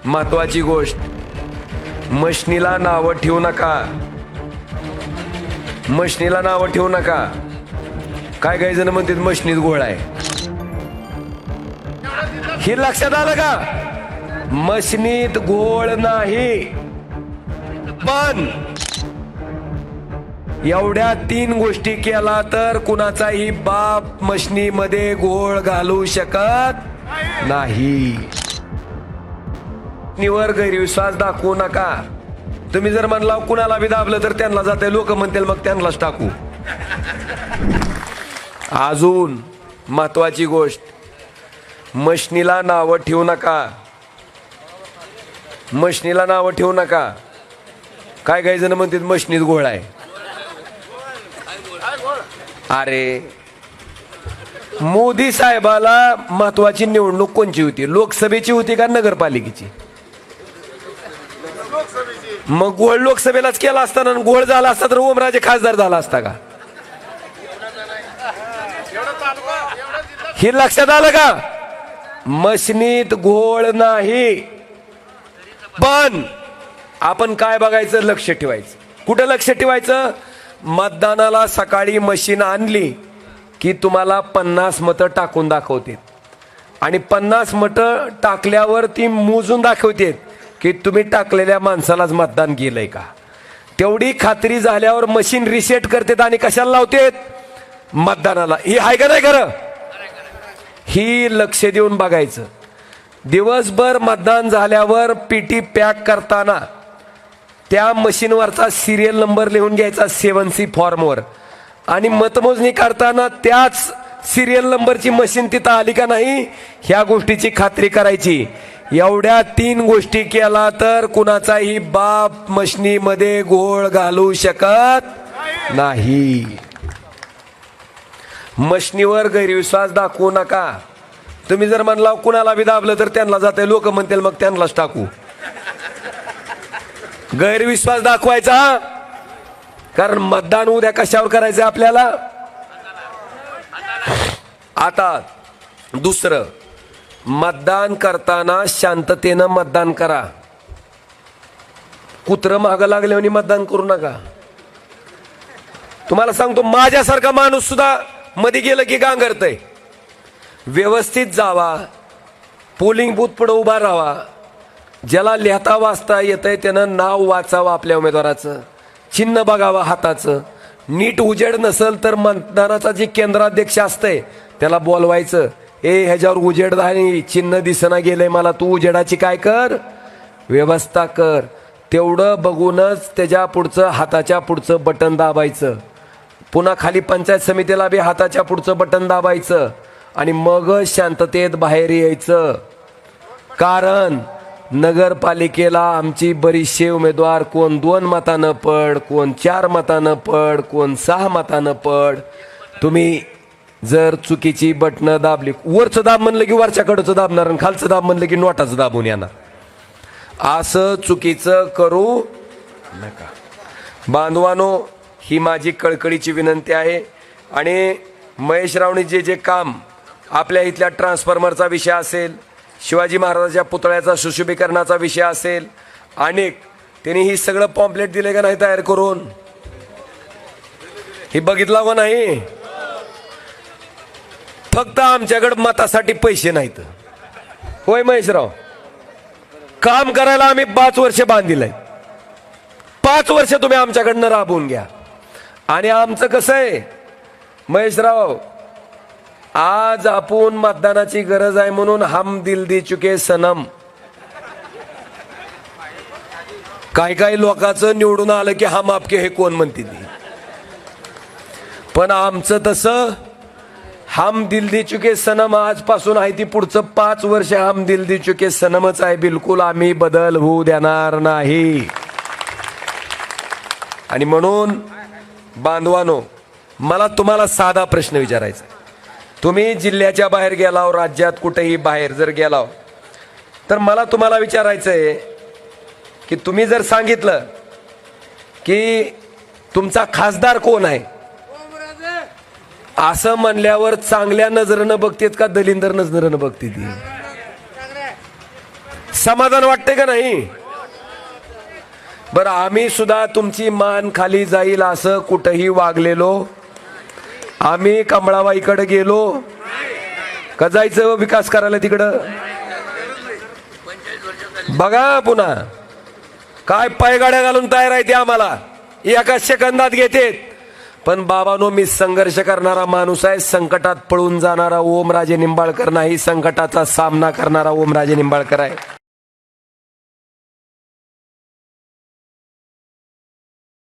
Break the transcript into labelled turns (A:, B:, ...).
A: महत्वाची गोष्ट, मशनीला नावं ठेवू नका, मशनीला नावं ठेवू नका. काय काही जण म्हणतात मशनीत घोळ आहे. हे लक्षात आलं का? मशनीत घोळ नाही, पण एवढ्या 3 गोष्टी केला तर कुणाचाही बाप मशनीमध्ये घोळ घालू शकत नाही. निवर गैरविश्वास दाखवू नका. तुम्ही जर म्हणला कुणाला बी दाबलं तर त्यांना जाते, लोक म्हणतील मग त्यांनाच टाकू. अजून महत्वाची गोष्ट, मशनीला नावं ठेवू नका, मशनीला नावं ठेवू नका. काय काही जण म्हणतात मशनीत घोळ आहे. अरे मोदी साहेबाला महत्वाची निवडणूक कोणची होती? लोकसभेची होती का नगरपालिकेची? मग घोळ लोकसभेलाच केला असताना, घोळ झाला असता तर ओमराजे खासदार झाला असता का? हे लक्षात आलं का? मशनीत घोळ नाही, पण आपण काय बघायचं, लक्ष ठेवायचं. कुठं लक्ष ठेवायचं? मतदानाला सकाळी मशीन आणली की तुम्हाला 50 मतं टाकून दाखवते आणि 50 मतं टाकल्यावर ती मोजून दाखवते की तुम्ही टाकलेल्या माणसालाच मतदान केलंय का. तेवढी खात्री झाल्यावर मशीन रिसेट करते आणि कशाला लावते? मतदानाला. ही आहे का नाही खरं? ही लक्ष देऊन बघायचं. दिवसभर मतदान झाल्यावर पीटी पॅक करताना त्या मशीनवरचा सिरियल नंबर लिहून घ्यायचा 7C फॉर्मवर आणि मतमोजणी करताना त्याच सिरियल नंबरची मशीन तिथं आली का नाही ह्या गोष्टीची खात्री करायची. एवढ्या 3 गोष्टी केला तर कुणाचाही बाप मशनीमध्ये घोळ घालू शकत नाही. मशनीवर गैरविश्वास दाखवू नका. तुम्ही जर म्हणला कुणाला बी दाबलं तर त्यांना जाते, लोक म्हणतील मग त्यांनाच टाकू. गैरविश्वास दाखवायचा, कारण मतदान उद्या कशावर करायचं आपल्याला. आता दुसरं, मतदान करताना शांततेनं मतदान करा. कुत्रं मागं लागल्याने मतदान करू नका. तुम्हाला सांगतो, माझ्यासारखा माणूस सुद्धा मध्ये गेलं की गांगरतय. व्यवस्थित जावा, पोलिंग बूथ पुढे उभा राहावा. ज्याला लिहिता वाचता येतंय त्यानं नाव वाचावं, आपल्या उमेदवाराचं चिन्ह बघावं हाताचं. नीट उजेड नसेल तर मतदानाचा जे केंद्राध्यक्ष असतंय त्याला बोलवायचं, ए ह्याच्यावर उजेड नाही, चिन्ह दिसना गेलंय मला, तू उजेडाची काय कर, व्यवस्था कर. तेवढं बघूनच त्याच्या पुढचं हाताच्या पुढचं बटन दाबायचं. पुन्हा खाली पंचायत समितीला बी हाताच्या पुढचं बटन दाबायचं आणि मग शांततेत बाहेर यायचं. कारण नगरपालिकेला आमची बरीचशे उमेदवार कोण 2 मतानं पड, कोण 4 मतानं पड, कोण 6 मतानं पड. तुम्ही जर चुकीची बटणं दाबली, वरचं दाब म्हणलं की वरच्याकडचं दाबणार आणि खालचं दाब म्हणलं की नोटाचं दाबून येणार. असं चुकीचं करू नका. बांधवानो, ही माझी कळकळीची विनंती आहे. आणि महेशरावनी जे काम आपल्या इथल्या ट्रान्सफॉर्मरचा विषय असेल, शिवाजी महाराजांच्या पुतळ्याचा सुशोभीकरणाचा विषय असेल, अनेक त्यांनी ही सगळं पॉम्पलेट दिले का नाही तयार करून? हे बघितला व नाही? फक्त आमच्याकडे मतासाठी पैसे नाहीत. होय महेशराव, काम करायला आम्ही 5 वर्ष बांधिलंय. 5 वर्ष तुम्ही आमच्याकडनं राबवून घ्या. आणि आमचं कसं आहे महेशराव, आज आपण मतदानाची गरज आहे म्हणून हम दिल दे चुके सनम. काही लोकांचं निवडून आलं की हम आपके हे कोण म्हणते ती. पण आमचं तसं हम दिल दे चुके सनम आजपासून आहे, ती पुढचं 5 वर्ष हम दिल दे चुके सनमच आहे. बिलकुल आम्ही बदल होऊ देणार नाही. आणि म्हणून बांधवानो, मला तुम्हाला साधा प्रश्न विचारायचा. तुम्ही जिल्ह्याच्या बाहेर गेलाव, राज्यात कुठेही बाहेर जर गेलाव, तर मला तुम्हाला विचारायचं आहे की तुम्ही जर सांगितलं की तुमचा खासदार कोण आहे, असं म्हणल्यावर चांगल्या नजरेनं बघतेत का दलिंदर नजरेनं बघते ती? समाधान वाटते का नाही? बरं, आम्ही सुद्धा तुमची मान खाली जाईल असं कुठंही वागलेलो? आम्ही कमळाबाईकडे गेलो का जायचं विकास करायला तिकडं? बघा पुन्हा काय पायगाड्या घालून तयार आहे ते आम्हाला एका सेकंदात घेतेत. पण बाबांनो, मी संघर्ष करणारा माणूस आहे. संकटात पळून जाणारा ओमराजे निंबाळकर नाही, संकटाचा सामना करणारा ओमराजे निंबाळकर आहे.